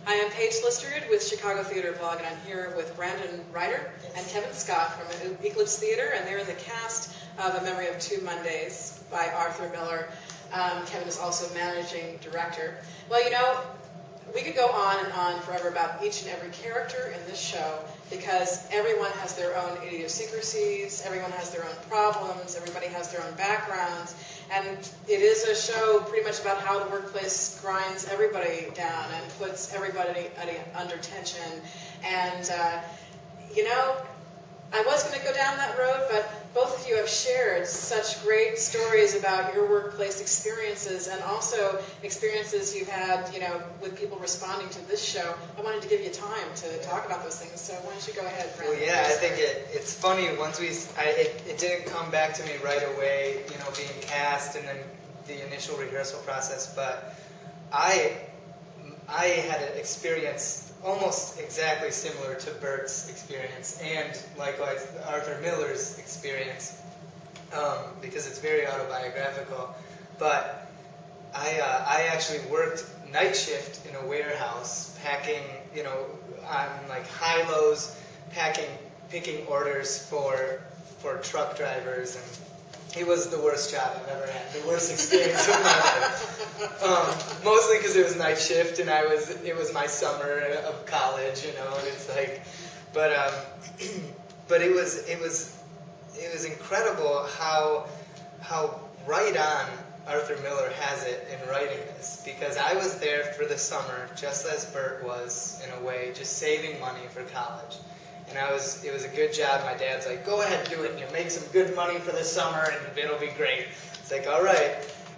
I am Paige Listerud with Chicago Theater Blog, and I'm here with Brandon Ruiter and Kevin Scott from Eclipse Theatre, and they're in the cast of A Memory of Two Mondays by Arthur Miller. Kevin is also managing director. Well, you know, we could go on and on forever about each and every character in this show, because everyone has their own idiosyncrasies, everyone has their own problems, everybody has their own backgrounds, and it is a show pretty much about how the workplace grinds everybody down and puts everybody under tension. And, you know, I was going to go down that road, but both of you have shared such great stories about your workplace experiences and also experiences you've had, you know, with people responding to this show. I wanted to give you time to talk about those things, so why don't you go ahead, Brandon? Well, yeah, I think it's funny, once it didn't come back to me right away, you know, being cast and then the initial rehearsal process, but I had an experience almost exactly similar to Bert's experience, and likewise Arthur Miller's experience, because it's very autobiographical. But I actually worked night shift in a warehouse, packing, you know, on like high-lows, picking orders for truck drivers, and it was the worst job I've ever had, the worst experience of my life. Mostly because it was night shift, and it was my summer of college, you know, and it's like, but it was incredible how right on Arthur Miller has it in writing this, because I was there for the summer, just as Bert was, in a way, just saving money for college. And it was a good job. My dad's like, go ahead, do it, and you'll make some good money for the summer, and it'll be great. It's like, all right.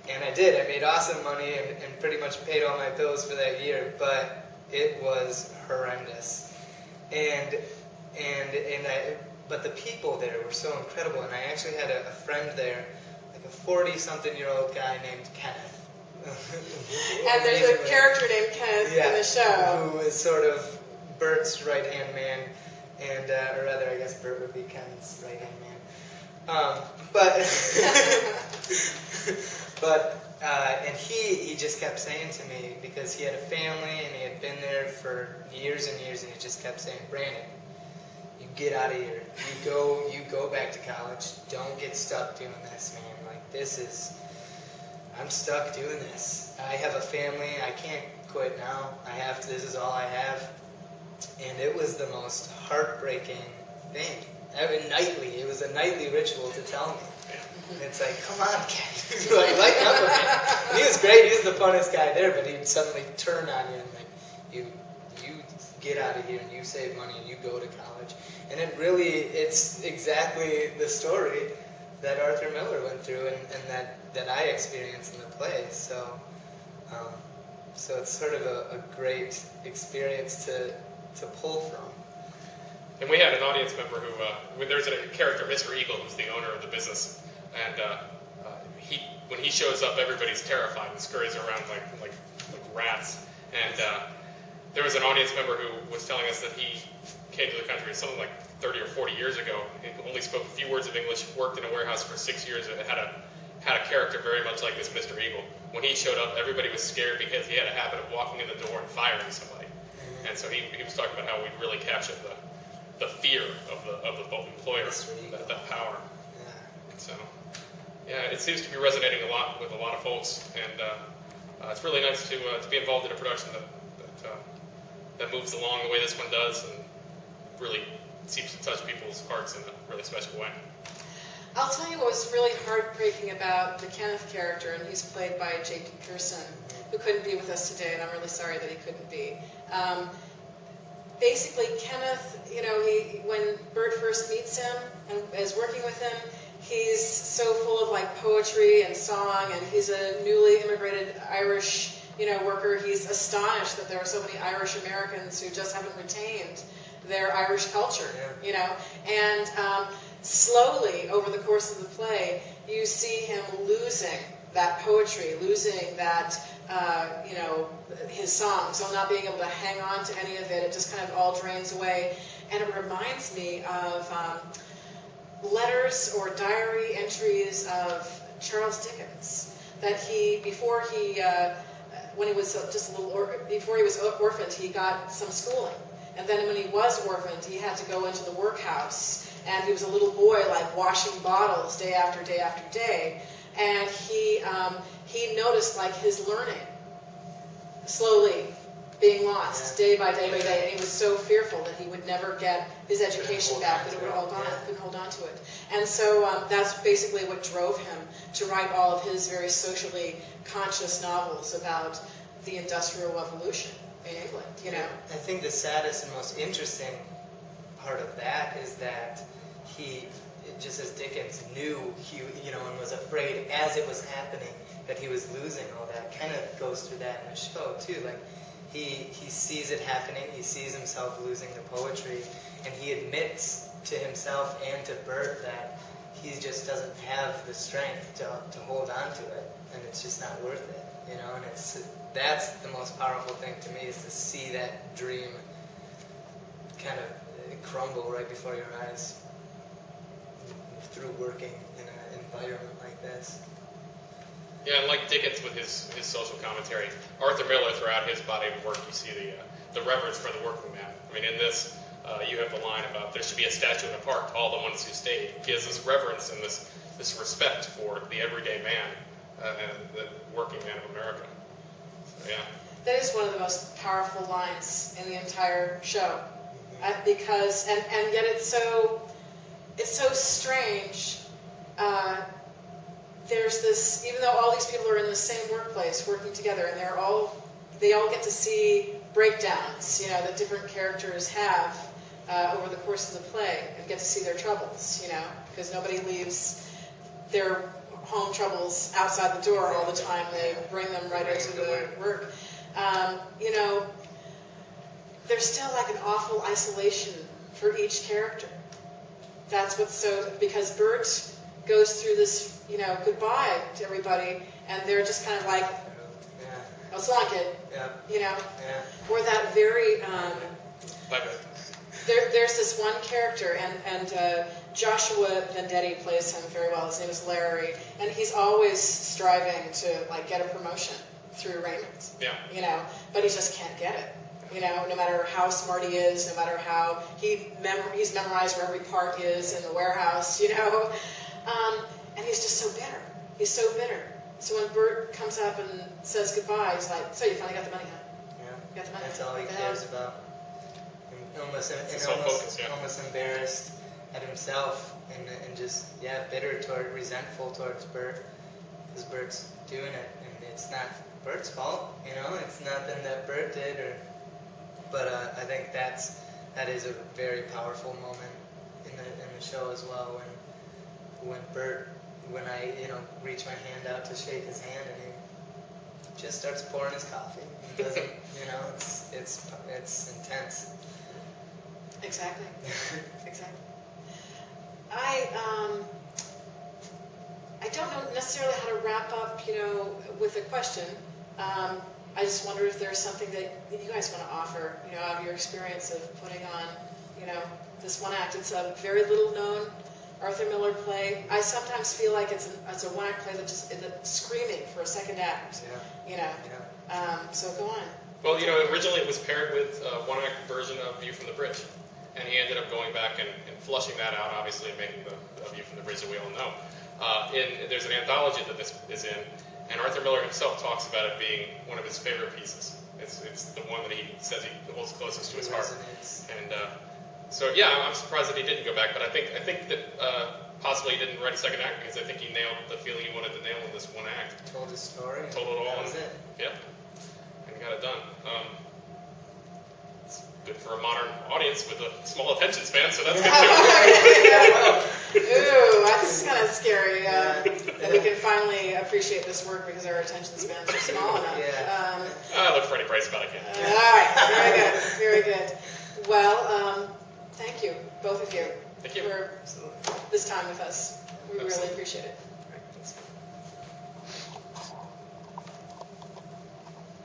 And I did. I made awesome money and pretty much paid all my bills for that year, but it was horrendous. But the people there were so incredible, and I actually had a friend there, like a 40-something-year-old guy named Kenneth. And there's a character named Kenneth in the show. Who is sort of Bert's right-hand man. And, or rather, I guess Bert would be Ken's right-hand man. And he just kept saying to me, because he had a family and he had been there for years and years, and he just kept saying, Brandon, you get out of here. You go back to college. Don't get stuck doing this, man. Like, I'm stuck doing this. I have a family. I can't quit now. This is all I have. And it was the most heartbreaking thing. It was a nightly ritual to tell me. And it's like, come on, Ken. Like, lighten up a bit. And he was great. He was the funnest guy there, but he'd suddenly turn on you and like, you get out of here and you save money and you go to college. And it's exactly the story that Arthur Miller went through and that I experienced in the play. So it's sort of a great experience to pull from. And we had an audience member who, when there's a character, Mr. Eagle, who's the owner of the business, and when he shows up, everybody's terrified and scurries around like rats. And there was an audience member who was telling us that he came to the country something like 30 or 40 years ago. He only spoke a few words of English, worked in a warehouse for 6 years, and had a character very much like this Mr. Eagle. When he showed up, everybody was scared because he had a habit of walking in the door and firing somebody. And so he was talking about how we really captured the fear of the employer, that power. Yeah. So, yeah, it seems to be resonating a lot with a lot of folks, and it's really nice to be involved in a production that moves along the way this one does, and really seems to touch people's hearts in a really special way. I'll tell you what was really heartbreaking about the Kenneth character, and he's played by J.P. Pearson, who couldn't be with us today, and I'm really sorry that he couldn't be. Basically, Kenneth, you know, when Bert first meets him and is working with him, he's so full of like poetry and song, and he's a newly immigrated Irish, you know, worker. He's astonished that there are so many Irish Americans who just haven't retained their Irish culture, you know. And slowly, over the course of the play, you see him losing that poetry, losing that, you know, his songs, so not being able to hang on to any of it. It just kind of all drains away. And it reminds me of letters or diary entries of Charles Dickens, that before he when he was just a little, before he was orphaned, he got some schooling. And then when he was orphaned, he had to go into the workhouse. And he was a little boy, like washing bottles day after day after day. And he noticed like his learning slowly being lost day by day by day. And he was so fearful that he would never get his education back, that it would all gone, couldn't hold on to it. And so that's basically what drove him to write all of his very socially conscious novels about the Industrial Revolution in England, you know. I think the saddest and most interesting part of that is that he, just as Dickens knew, and was afraid as it was happening that he was losing all that, kind of goes through that in the show too. Like he sees it happening, he sees himself losing the poetry, and he admits to himself and to Bert that he just doesn't have the strength to hold on to it, and it's just not worth it, and that's the most powerful thing to me, is to see that dream kind of crumble right before your eyes through working in an environment like this. Yeah, and like Dickens with his social commentary, Arthur Miller, throughout his body of work, you see the reverence for the working man. I mean, in this, you have the line about there should be a statue in the park to all the ones who stayed. He has this reverence and this respect for the everyday man and the working man of America. So, yeah. That is one of the most powerful lines in the entire show, because and yet it's so strange. There's this, even though all these people are in the same workplace working together, and they all get to see breakdowns, that different characters have over the course of the play, and get to see their troubles, because nobody leaves their home troubles outside the door all the time. They bring them right into the work. There's still like an awful isolation for each character. That's what's so, because Bert goes through this, goodbye to everybody, and they're just kind of like, oh, so long, kid. Or that very, there's this one character, and Joshua Vendetti plays him very well. His name is Larry, and he's always striving to like get a promotion through Raymond. Yeah. But he just can't get it. No matter how smart he is, no matter how he's memorized where every part is in the warehouse, and he's just so bitter. He's so bitter. So when Bert comes up and says goodbye, he's like, "So you finally got the money, huh? Yeah. You got the money? That's all he cares about. And almost embarrassed at himself, and just bitter resentful towards Bert, because Bert's doing it, and it's not Bert's fault. It's nothing that Bert did, but I think that is a very powerful moment in the show as well, when I reach my hand out to shake his hand, and he just starts pouring his coffee. He doesn't, it's intense. Exactly. Exactly. I don't know necessarily how to wrap up, with a question. I just wonder if there's something that you guys want to offer, out of your experience of putting on, this one act. It's a very little known Arthur Miller play. I sometimes feel like it's a one act play that's screaming for a second act. So go on. Well, originally it was paired with a one act version of View from the Bridge, and he ended up going back and flushing that out, obviously, and making the View from the Bridge that we all know. There's an anthology that this is in. And Arthur Miller himself talks about it being one of his favorite pieces. It's the one that he says he holds closest to his heart. And I'm surprised that he didn't go back. But I think that possibly he didn't write a second act, because I think he nailed the feeling he wanted to nail in this one act. Told his story. Told it all. That was it. Yep. And got it done. It's good for a modern audience with a small attention span, so that's good too. Ooh, that's kind of scary. That we can finally appreciate this work because our attention spans are small enough. I look for any price about it. All right, very good. Well, thank you, both of you, for this time with us. We really appreciate it.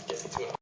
Guess it's